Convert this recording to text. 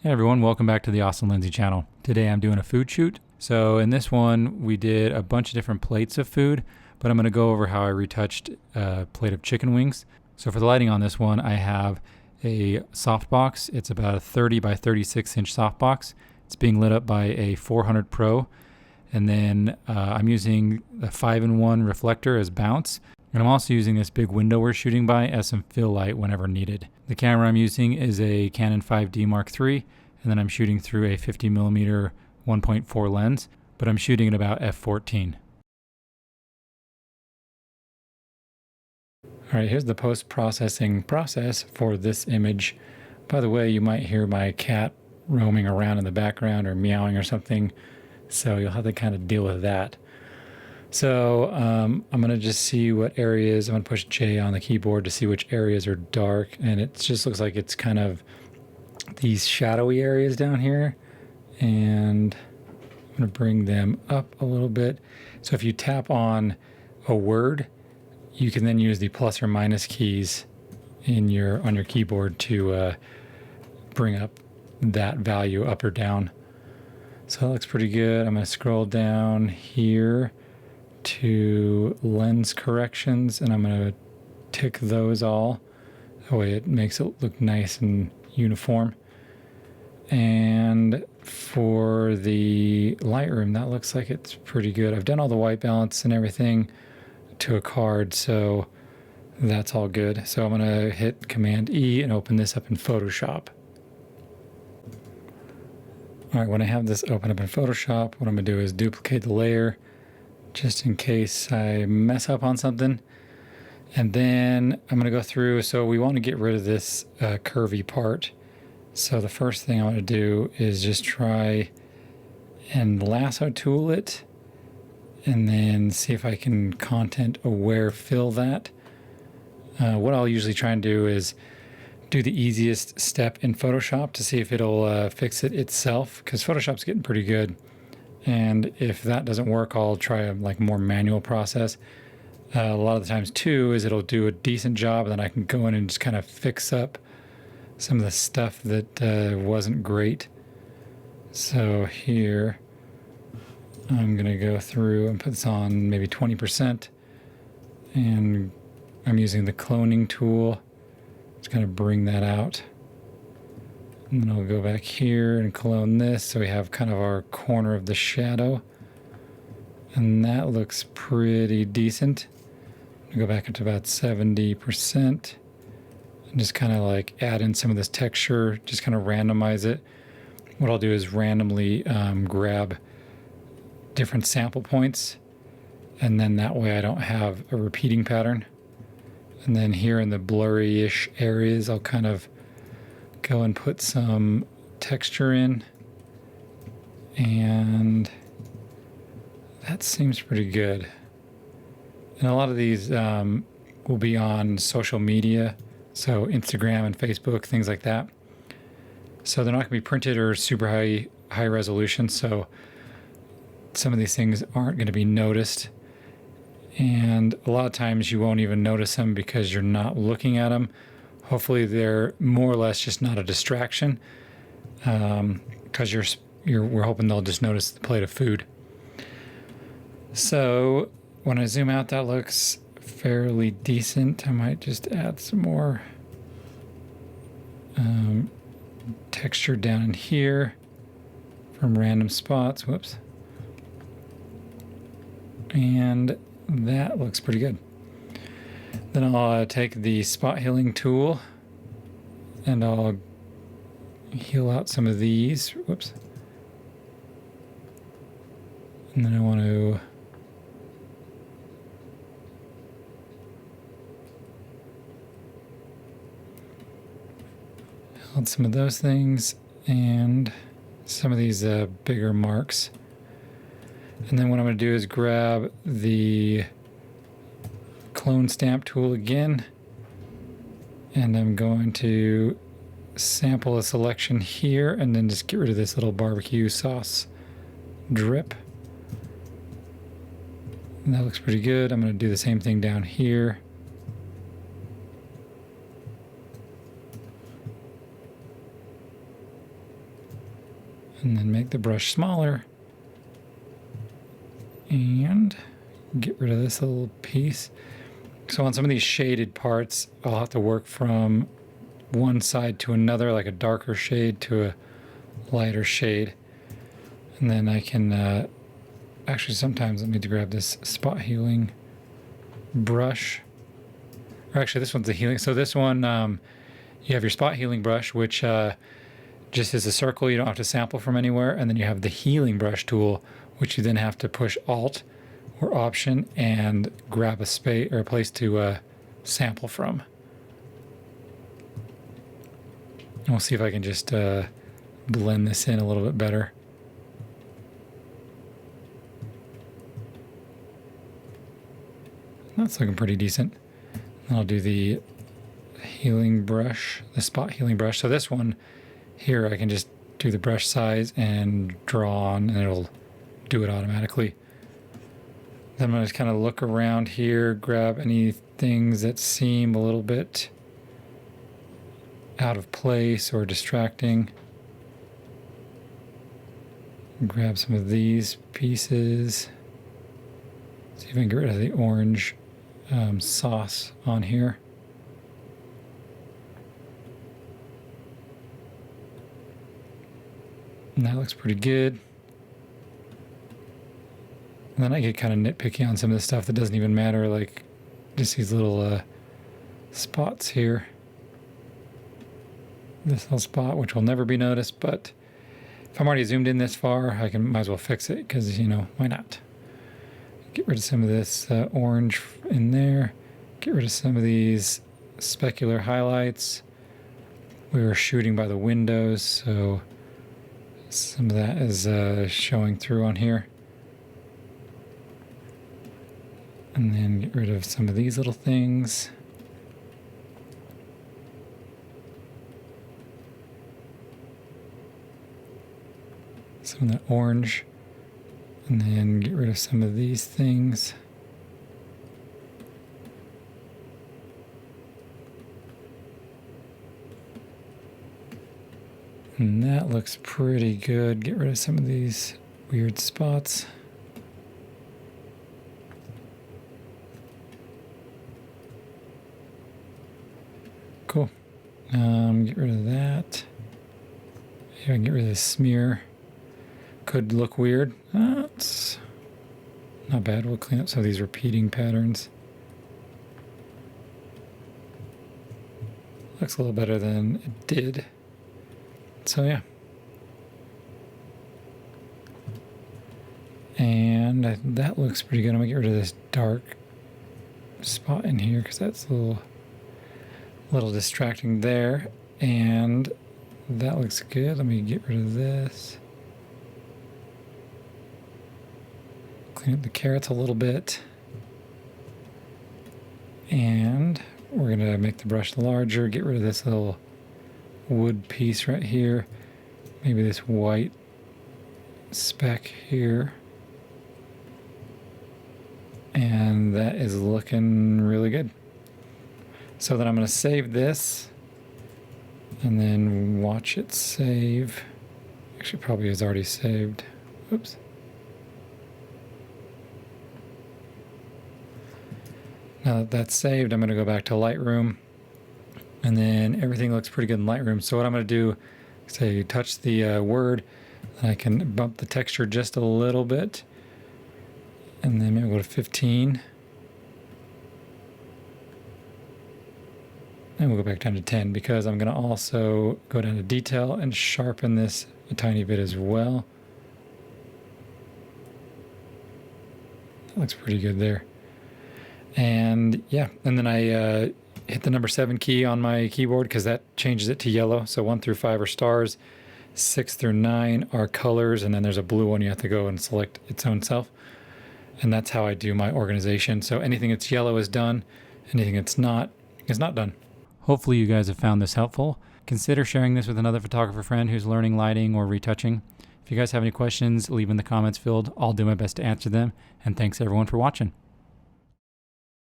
Hey everyone, welcome back to the Austin Lindsay channel. Today I'm doing a food shoot. So in this one, we did a bunch of different plates of food, but I'm gonna go over how I retouched a plate of chicken wings. So for the lighting on this one, I have a softbox. It's about a 30 by 36 inch softbox. It's being lit up by a 400 Pro. And then I'm using a 5-in-1 reflector as bounce. And I'm also using this big window we're shooting by as some fill light whenever needed. The camera I'm using is a Canon 5D Mark III, and then I'm shooting through a 50mm 1.4 lens, but I'm shooting at about f/14. All right, here's the post-processing process for this image. By the way, you might hear my cat roaming around in the background or meowing or something, so you'll have to kind of deal with that. So I'm going to just see what areas, I'm going to push J on the keyboard to see which areas are dark, and it just looks like it's kind of these shadowy areas down here, and I'm going to bring them up a little bit. So if you tap on a word, you can then use the plus or minus keys on your keyboard to bring up that value up or down. So that looks pretty good. I'm going to scroll down here to lens corrections, and I'm going to tick those all. That way it makes it look nice and uniform. And for the Lightroom, that looks like it's pretty good. I've done all the white balance and everything to a card, so that's all good. So I'm going to hit Command E and open this up in Photoshop. All right, when I have this open up in Photoshop, what I'm going to do is duplicate the layer just in case I mess up on something. And then I'm going to go through, so we want to get rid of this curvy part. So the first thing I want to do is just try and lasso tool it, and then see if I can content aware fill that. What I'll usually try and do is do the easiest step in Photoshop to see if it'll fix it itself, because Photoshop's getting pretty good. And if that doesn't work, I'll try a more manual process. A lot of the times too is it'll do a decent job, and then I can go in and just kind of fix up some of the stuff that wasn't great. So here I'm gonna go through and put this on maybe 20%, and I'm using the cloning tool to kind of bring that out. And then I'll go back here and clone this so we have kind of our corner of the shadow. And that looks pretty decent. I'll go back up to about 70% and just kind of add in some of this texture, just kind of randomize it. What I'll do is randomly grab different sample points, and then that way I don't have a repeating pattern. And then here in the blurry-ish areas, I'll kind of go and put some texture in, and that seems pretty good. And a lot of these will be on social media, so Instagram and Facebook, things like that. So they're not going to be printed or super high resolution, so some of these things aren't going to be noticed. And a lot of times you won't even notice them because you're not looking at them. Hopefully they're more or less just not a distraction, because we're hoping they'll just notice the plate of food. So when I zoom out, that looks fairly decent. I might just add some more texture down in here from random spots. Whoops. And that looks pretty good. Then I'll take the spot healing tool and I'll heal out some of these. Whoops. And then I want to heal some of those things and some of these bigger marks. And then what I'm going to do is grab the clone stamp tool again, and I'm going to sample a selection here and then just get rid of this little barbecue sauce drip. And that looks pretty good. I'm going to do the same thing down here. And then make the brush smaller. And get rid of this little piece. So on some of these shaded parts, I'll have to work from one side to another, like a darker shade to a lighter shade. And then I can, actually sometimes, let me grab this spot healing brush. Or actually this one's the healing. So this one, you have your spot healing brush, which just is a circle. You don't have to sample from anywhere. And then you have the healing brush tool, which you then have to push Alt or Option and grab a space or a place to sample from. And we'll see if I can just blend this in a little bit better. That's looking pretty decent. And I'll do the healing brush, the spot healing brush. So this one here, I can just do the brush size and draw on, and it'll do it automatically. Then I'm going to just kind of look around here, grab any things that seem a little bit out of place or distracting. Grab some of these pieces. See if I can get rid of the orange sauce on here. And that looks pretty good. And then I get kind of nitpicky on some of the stuff that doesn't even matter, like just these little spots here. This little spot, which will never be noticed, but if I'm already zoomed in this far, I might as well fix it, because, you know, why not? Get rid of some of this orange in there. Get rid of some of these specular highlights. We were shooting by the windows, so some of that is showing through on here. And then get rid of some of these little things. Some of that orange. And then get rid of some of these things. And that looks pretty good. Get rid of some of these weird spots. Cool. Get rid of that. Yeah, I can get rid of this smear. Could look weird. It's not bad. We'll clean up some of these repeating patterns. Looks a little better than it did. So yeah. And that looks pretty good. I'm gonna get rid of this dark spot in here because that's a little distracting there. And that looks good. Let me get rid of this. Clean up the carrots a little bit. And we're going to make the brush larger. Get rid of this little wood piece right here. Maybe this white speck here. And that is looking really good. So then I'm going to save this and then watch it save. Actually, probably is already saved. Oops. Now that that's saved, I'm going to go back to Lightroom, and then everything looks pretty good in Lightroom. So what I'm going to do is say touch the word, and I can bump the texture just a little bit, and then maybe go to 15, and we'll go back down to 10 because I'm going to also go down to detail and sharpen this a tiny bit as well. That looks pretty good there. And yeah, and then I hit the number 7 key on my keyboard because that changes it to yellow. So 1 through 5 are stars, 6 through 9 are colors, and then there's a blue one you have to go and select its own self. And that's how I do my organization. So anything that's yellow is done, anything that's not is not done. Hopefully you guys have found this helpful. Consider sharing this with another photographer friend who's learning lighting or retouching. If you guys have any questions, leave in the comments field. I'll do my best to answer them. And thanks everyone for watching.